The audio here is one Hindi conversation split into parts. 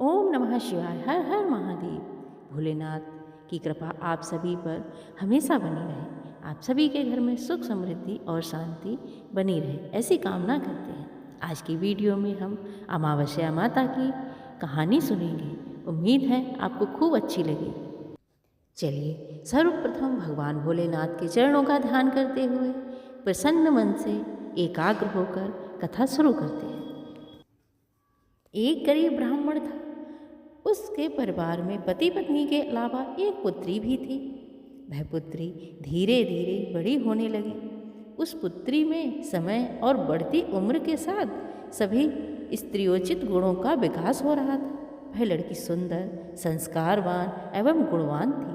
ओम नमः शिवाय। हर हर महादेव। भोलेनाथ की कृपा आप सभी पर हमेशा बनी रहे। आप सभी के घर में सुख समृद्धि और शांति बनी रहे, ऐसी कामना करते हैं। आज की वीडियो में हम अमावस्या माता की कहानी सुनेंगे। उम्मीद है आपको खूब अच्छी लगेगी। चलिए सर्वप्रथम भगवान भोलेनाथ के चरणों का ध्यान करते हुए प्रसन्न मन से एकाग्र होकर कथा शुरू करते हैं। एक गरीब ब्राह्मण था। उसके परिवार में पति पत्नी के अलावा एक पुत्री भी थी। वह पुत्री धीरे धीरे बड़ी होने लगी। उस पुत्री में समय और बढ़ती उम्र के साथ सभी स्त्रियोचित गुणों का विकास हो रहा था। वह लड़की सुंदर, संस्कारवान एवं गुणवान थी,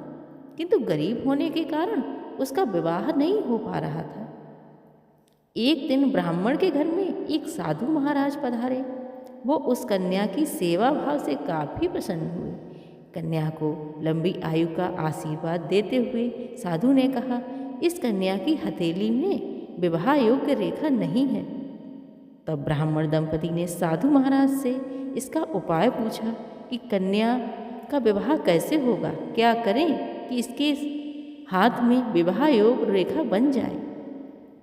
किंतु गरीब होने के कारण उसका विवाह नहीं हो पा रहा था। एक दिन ब्राह्मण के घर में एक साधु महाराज पधारे। वो उस कन्या की सेवा भाव से काफ़ी प्रसन्न हुए। कन्या को लंबी आयु का आशीर्वाद देते हुए साधु ने कहा, इस कन्या की हथेली में विवाह योग्य रेखा नहीं है। तब ब्राह्मण दंपति ने साधु महाराज से इसका उपाय पूछा कि कन्या का विवाह कैसे होगा, क्या करें कि इसके हाथ में विवाह योग्य रेखा बन जाए।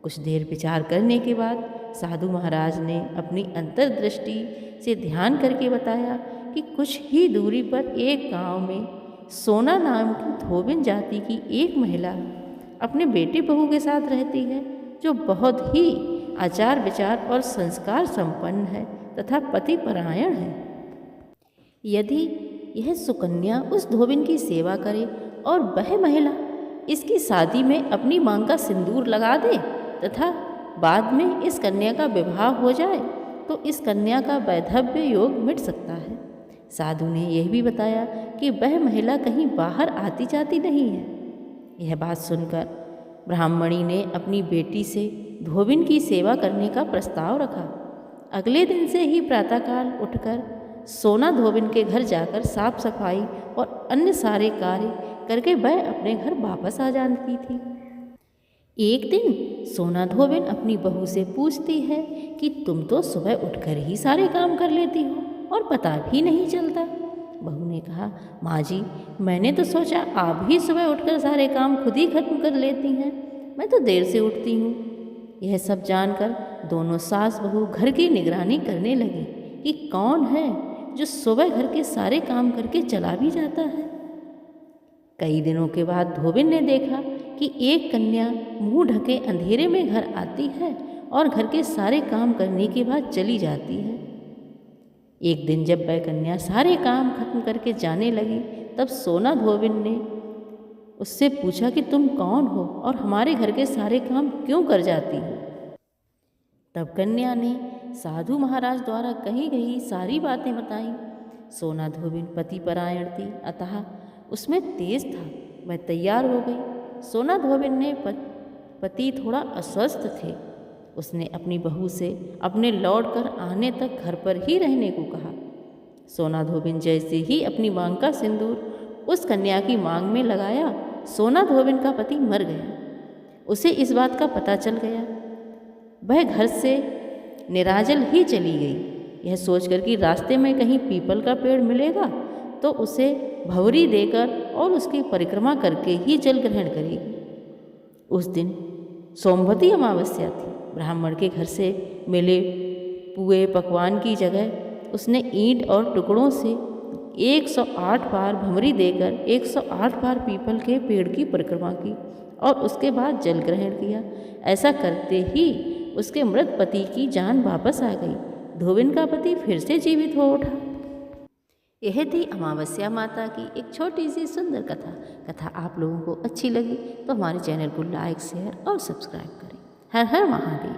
कुछ देर विचार करने के बाद साधु महाराज ने अपनी अंतर्दृष्टि से ध्यान करके बताया कि कुछ ही दूरी पर एक गांव में सोना नाम की धोबिन जाति की एक महिला अपने बेटे बहू के साथ रहती है, जो बहुत ही आचार विचार और संस्कार संपन्न है तथा पति परायण है। यदि यह सुकन्या उस धोबिन की सेवा करे और वह महिला इसकी शादी में अपनी मांग का सिंदूर लगा दे तथा बाद में इस कन्या का विवाह हो जाए तो इस कन्या का वैधव्य योग मिट सकता है। साधु ने यह भी बताया कि वह महिला कहीं बाहर आती जाती नहीं है। यह बात सुनकर ब्राह्मणी ने अपनी बेटी से धोबिन की सेवा करने का प्रस्ताव रखा। अगले दिन से ही प्रातःकाल उठकर सोना धोबिन के घर जाकर साफ सफाई और अन्य सारे कार्य करके वह अपने घर वापस आ जाती थी। एक दिन सोना धोबिन अपनी बहू से पूछती है कि तुम तो सुबह उठकर ही सारे काम कर लेती हो और पता भी नहीं चलता। बहू ने कहा, माँ जी, मैंने तो सोचा आप ही सुबह उठकर सारे काम खुद ही खत्म कर लेती हैं, मैं तो देर से उठती हूँ। यह सब जानकर दोनों सास बहू घर की निगरानी करने लगी कि कौन है जो सुबह घर के सारे काम करके चला भी जाता है। कई दिनों के बाद धोबिन ने देखा कि एक कन्या मुंह ढके अंधेरे में घर आती है और घर के सारे काम करने के बाद चली जाती है। एक दिन जब वह कन्या सारे काम खत्म करके जाने लगी, तब सोना धोबिन ने उससे पूछा कि तुम कौन हो और हमारे घर के सारे काम क्यों कर जाती हो। तब कन्या ने साधु महाराज द्वारा कही गई सारी बातें बताई। सोना धोबिन पति परायण थी, अतः उसमें तेज था। वह तैयार हो गई। सोना धोबिन ने पति थोड़ा अस्वस्थ थे। उसने अपनी बहू से अपने लौटकर आने तक घर पर ही रहने को कहा। सोना धोबिन जैसे ही अपनी मांग का सिंदूर उस कन्या की मांग में लगाया, सोना धोबिन का पति मर गया। उसे इस बात का पता चल गया। वह घर से निराजल ही चली गई, यह सोचकर कि रास्ते में कहीं पीपल का पेड़ मिलेगा तो उसे भंवरी देकर और उसकी परिक्रमा करके ही जल ग्रहण करेगी। उस दिन सोमवती अमावस्या थी। ब्राह्मण के घर से मिले पुए पकवान की जगह उसने ईंट और टुकड़ों से 108 बार भंवरी देकर 108 बार पीपल के पेड़ की परिक्रमा की और उसके बाद जल ग्रहण किया। ऐसा करते ही उसके मृत पति की जान वापस आ गई। धोबिन का पति फिर से जीवित हो उठा। यह थी अमावस्या माता की एक छोटी सी सुंदर कथा आप लोगों को अच्छी लगी तो हमारे चैनल को लाइक, शेयर और सब्सक्राइब करें। हर हर महादेव।